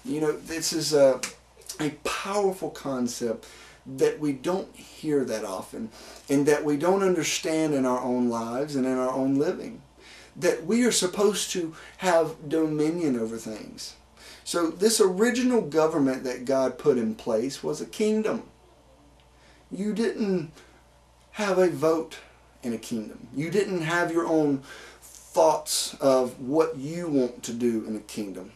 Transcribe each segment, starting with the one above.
You know, this is a powerful concept that we don't hear that often, and that we don't understand in our own lives and in our own living. That we are supposed to have dominion over things. So this original government that God put in place was a kingdom. You didn't have a vote in a kingdom. You didn't have your own thoughts of what you want to do in a kingdom.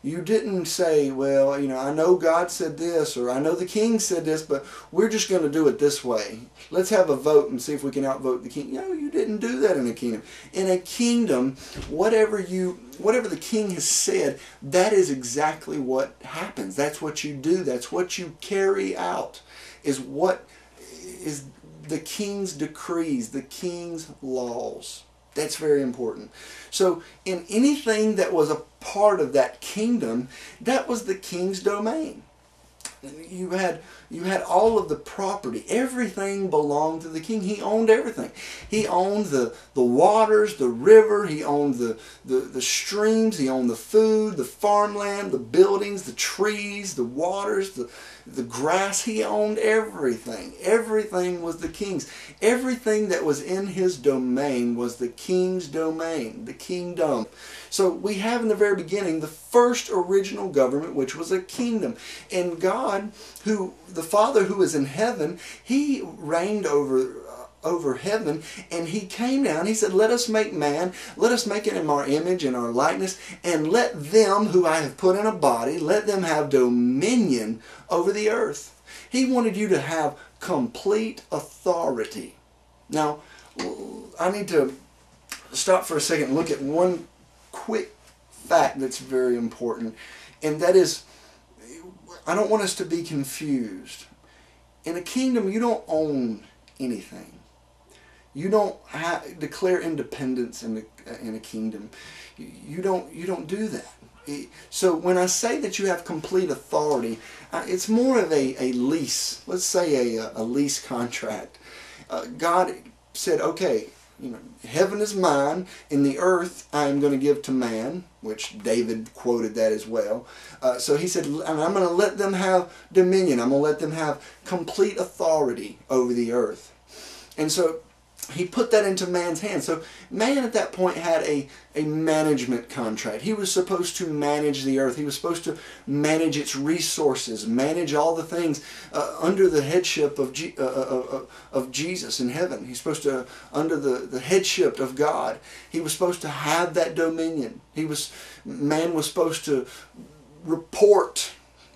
You didn't say, well, you know, I know God said this, or I know the king said this, but we're just going to do it this way. Let's have a vote and see if we can outvote the king. No, you didn't do that in a kingdom. In a kingdom, whatever the king has said, that is exactly what happens. That's what you do. That's what you carry out, is what is the king's decrees, the king's laws. That's very important. So in anything that was a part of that kingdom, that was the king's domain. You had all of the property. Everything belonged to the king. He owned everything. He owned the waters, the river. He owned the streams. He owned the food, the farmland, the buildings, the trees, the waters, the grass. He owned everything. Everything was the king's. Everything that was in his domain was the king's domain, the kingdom. So we have in the very beginning the first original government, which was a kingdom. And God, the Father who is in heaven, He reigned over heaven, and He came down. He said, let us make man, let us make it in our image and our likeness, and let them who I have put in a body, let them have dominion over the earth. He wanted you to have complete authority. Now, I need to stop for a second and look at one quick fact that's very important, and that is, I don't want us to be confused. In a kingdom, you don't own anything. You don't declare independence in a kingdom. You don't do that. So when I say that you have complete authority, it's more of a lease. Let's say a lease contract. God said, okay, you know, heaven is mine, and the earth I am going to give to man, which David quoted that as well. So he said, and I'm going to let them have dominion. I'm going to let them have complete authority over the earth. And so He put that into man's hands. So man at that point had a management contract. He was supposed to manage the earth. He was supposed to manage its resources, manage all the things under the headship of Jesus in heaven. He's supposed to, under the headship of God, he was supposed to have that dominion. Man was supposed to report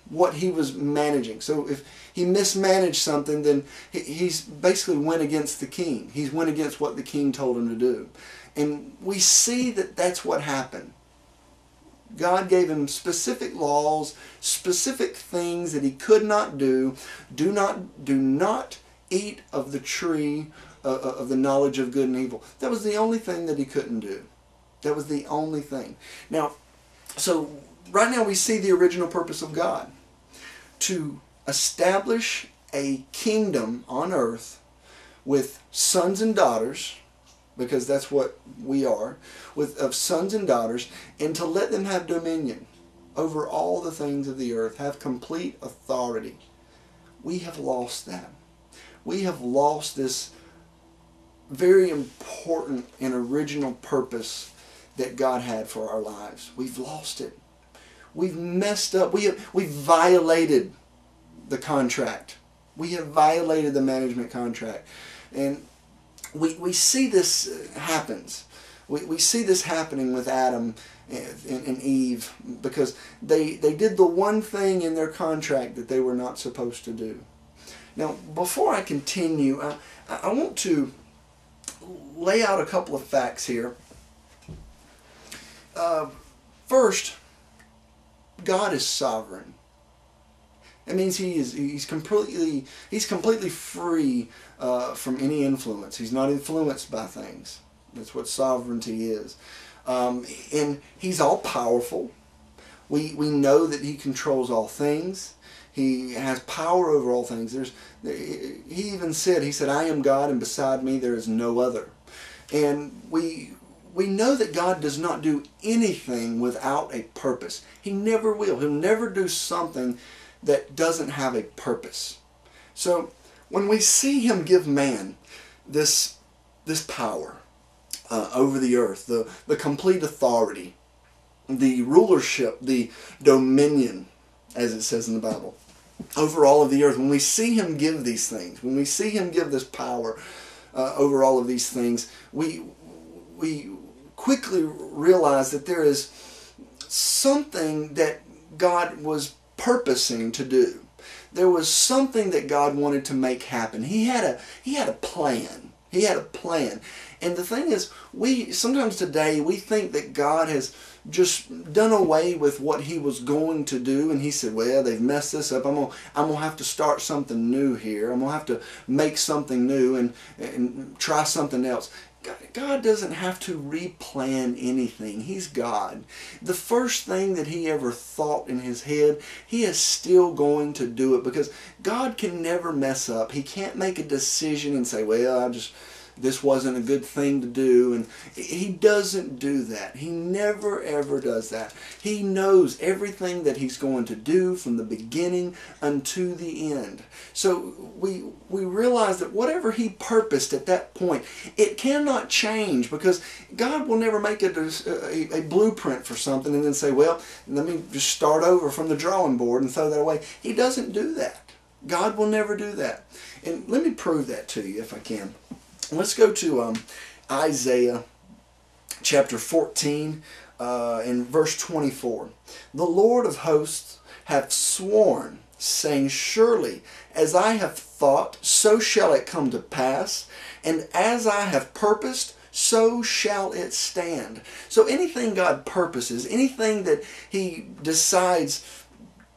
what he was managing. So if he mismanaged something, then he's basically went against the king. He's went against what the king told him to do. And we see that that's what happened. God gave him specific laws, specific things that he could not do. Do not eat of the tree of the knowledge of good and evil. That was the only thing that he couldn't do. That was the only thing. Now, so right now we see the original purpose of God, to establish a kingdom on earth with sons and daughters, because that's what we are, of sons and daughters, and to let them have dominion over all the things of the earth, have complete authority. We have lost that. We have lost this very important and original purpose that God had for our lives. We've lost it. We've messed up. We've violated the contract. We have violated the management contract. And we see this happens. We see this happening with Adam and Eve, because they did the one thing in their contract that they were not supposed to do. Now, before I continue, I want to lay out a couple of facts here. First, God is sovereign. That means he's completely free from any influence. He's not influenced by things. That's what sovereignty is. And he's all powerful. We know that he controls all things. He has power over all things. He even said, he said, I am God, and beside me there is no other. And we we know that God does not do anything without a purpose. He never will. He'll never do something that doesn't have a purpose. So when we see Him give man this power over the earth, the complete authority, the rulership, the dominion, as it says in the Bible, over all of the earth, when we see Him give these things, when we see Him give this power over all of these things, we quickly realize that there is something that God was purposing to do. There was something that God wanted to make happen. He had a plan. He had a plan. And the thing is, sometimes today we think that God has just done away with what He was going to do, and He said, well, they've messed this up. I'm gonna have to start something new here. I'm gonna have to make something new and try something else. God doesn't have to replan anything. He's God. The first thing that He ever thought in His head, He is still going to do it, because God can never mess up. He can't make a decision and say, well, this wasn't a good thing to do. And He doesn't do that. He never ever does that. He knows everything that He's going to do from the beginning unto the end. So we realize that whatever He purposed at that point, it cannot change, because God will never make a blueprint for something and then say, well, let me just start over from the drawing board and throw that away. He doesn't do that. God will never do that. And let me prove that to you if I can. Let's go to Isaiah chapter 14 and verse 24. The Lord of hosts hath sworn, saying, surely as I have thought, so shall it come to pass, and as I have purposed, so shall it stand. So anything God purposes, anything that He decides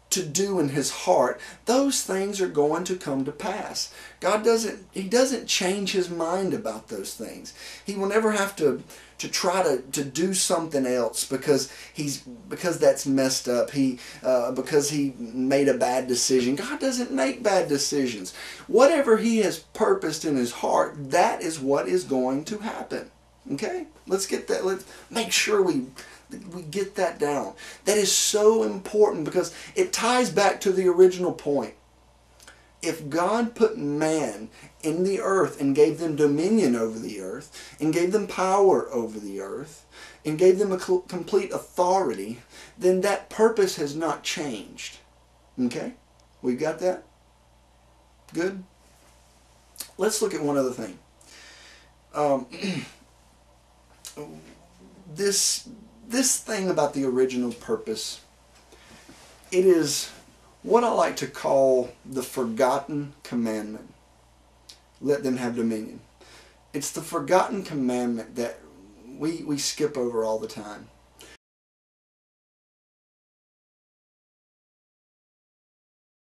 to do in His heart, those things are going to come to pass. God doesn't change His mind about those things. He will never have to try to do something else because that's messed up. Because He made a bad decision. God doesn't make bad decisions. Whatever He has purposed in His heart, that is what is going to happen. Okay? Let's get that. Let's make sure we get that down. That is so important, because it ties back to the original point. If God put man in the earth and gave them dominion over the earth, and gave them power over the earth, and gave them a complete authority, then that purpose has not changed. Okay? We've got that? Good? Let's look at one other thing. This thing about the original purpose, it is what I like to call the forgotten commandment. Let them have dominion. It's the forgotten commandment that we skip over all the time.